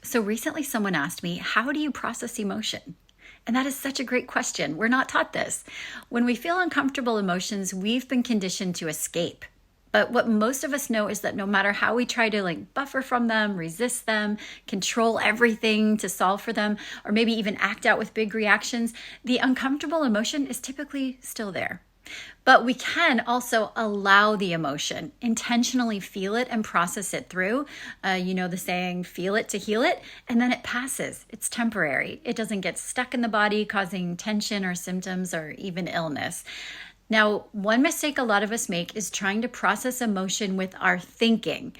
So recently someone asked me, how do you process emotion? And that is such a great question. We're not taught this. When we feel uncomfortable emotions, we've been conditioned to escape. But what most of us know is that no matter how we try to buffer from them, resist them, control everything to solve for them, or maybe even act out with big reactions, the uncomfortable emotion is typically still there. But we can also allow the emotion, intentionally feel it and process it through. You know the saying, feel it to heal it, and then it passes. It's temporary. It doesn't get stuck in the body, causing tension or symptoms or even illness. Now, one mistake a lot of us make is trying to process emotion with our thinking.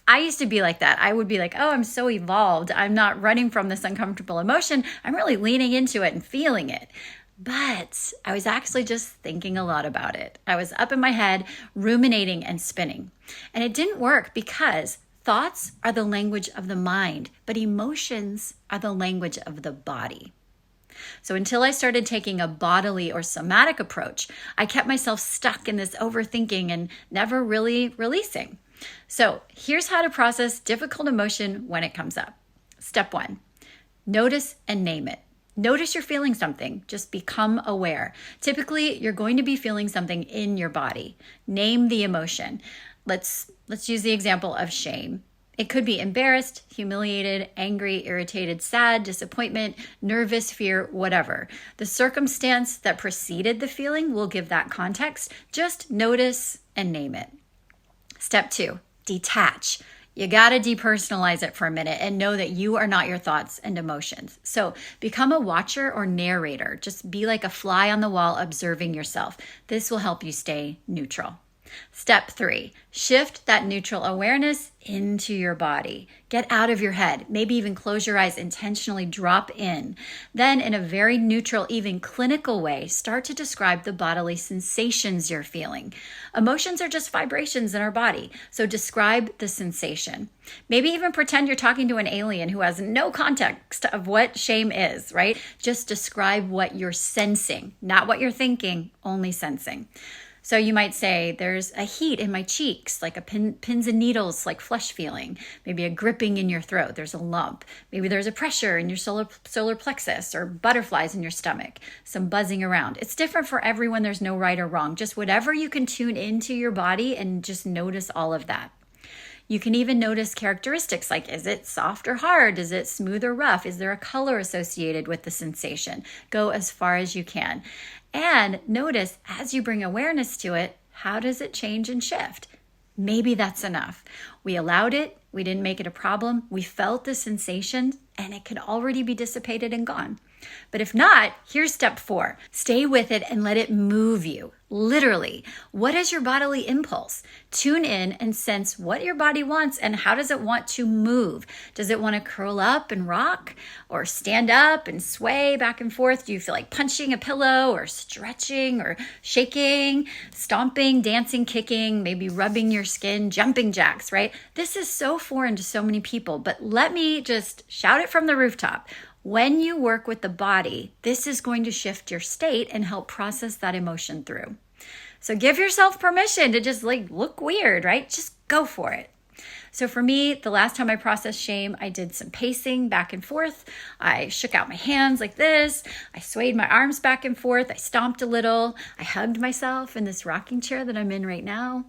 I used to be like that. I would be like, oh, I'm so evolved. I'm not running from this uncomfortable emotion. I'm really leaning into it and feeling it. But I was actually just thinking a lot about it. I was up in my head, ruminating and spinning. And it didn't work because thoughts are the language of the mind, but emotions are the language of the body. So until I started taking a bodily or somatic approach, I kept myself stuck in this overthinking and never really releasing. So here's how to process difficult emotion when it comes up. Step 1, notice and name it. Notice you're feeling something. Just become aware. Typically, you're going to be feeling something in your body. Name the emotion. Let's use the example of shame. It could be embarrassed, humiliated, angry, irritated, sad, disappointment, nervous, fear, whatever. The circumstance that preceded the feeling will give that context. Just notice and name it. Step 2, detach. You got to depersonalize it for a minute and know that you are not your thoughts and emotions. So become a watcher or narrator. Just be like a fly on the wall observing yourself. This will help you stay neutral. Step 3, shift that neutral awareness into your body. Get out of your head. Maybe even close your eyes, intentionally drop in. Then in a very neutral, even clinical way, start to describe the bodily sensations you're feeling. Emotions are just vibrations in our body, so describe the sensation. Maybe even pretend you're talking to an alien who has no context of what shame is, right? Just describe what you're sensing, not what you're thinking, only sensing. So you might say, there's a heat in my cheeks, like a pins and needles, like flesh feeling. Maybe a gripping in your throat. There's a lump. Maybe there's a pressure in your solar plexus or butterflies in your stomach, some buzzing around. It's different for everyone. There's no right or wrong. Just whatever you can tune into your body and just notice all of that. You can even notice characteristics like, is it soft or hard? Is it smooth or rough? Is there a color associated with the sensation? Go as far as you can. And notice as you bring awareness to it, how does it change and shift? Maybe that's enough. We allowed it. We didn't make it a problem. We felt the sensation and it could already be dissipated and gone. But if not, here's step 4. Stay with it and let it move you. Literally, what is your bodily impulse? Tune in and sense what your body wants and how does it want to move? Does it want to curl up and rock or stand up and sway back and forth? Do you feel like punching a pillow or stretching or shaking, stomping, dancing, kicking, maybe rubbing your skin, jumping jacks, right? This is so foreign to so many people, but let me just shout it from the rooftop. When you work with the body, this is going to shift your state and help process that emotion through. So give yourself permission to just look weird, right? Just go for it. So for me, the last time I processed shame, I did some pacing back and forth. I shook out my hands like this. I swayed my arms back and forth. I stomped a little. I hugged myself in this rocking chair that I'm in right now.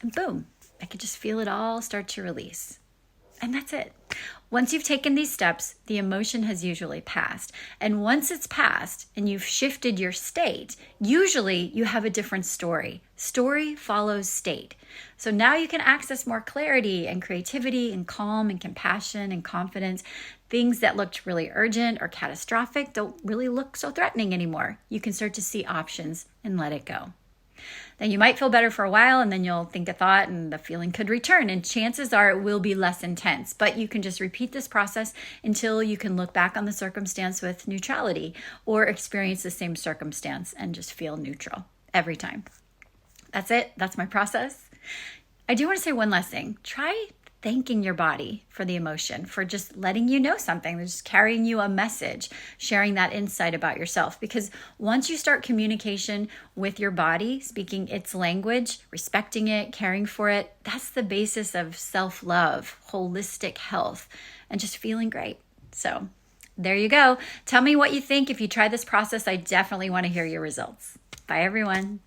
And boom, I could just feel it all start to release. And that's it. Once you've taken these steps, the emotion has usually passed. And once it's passed and you've shifted your state, usually you have a different story. Story follows state. So now you can access more clarity and creativity and calm and compassion and confidence. Things that looked really urgent or catastrophic don't really look so threatening anymore. You can start to see options and let it go. Then you might feel better for a while and then you'll think a thought and the feeling could return, and chances are it will be less intense, but you can just repeat this process until you can look back on the circumstance with neutrality or experience the same circumstance and just feel neutral every time. That's it. That's my process. I do want to say one last thing. Try thanking your body for the emotion, for just letting you know something, just carrying you a message, sharing that insight about yourself. Because once you start communication with your body, speaking its language, respecting it, caring for it, that's the basis of self-love, holistic health, and just feeling great. So there you go. Tell me what you think. If you try this process, I definitely want to hear your results. Bye, everyone.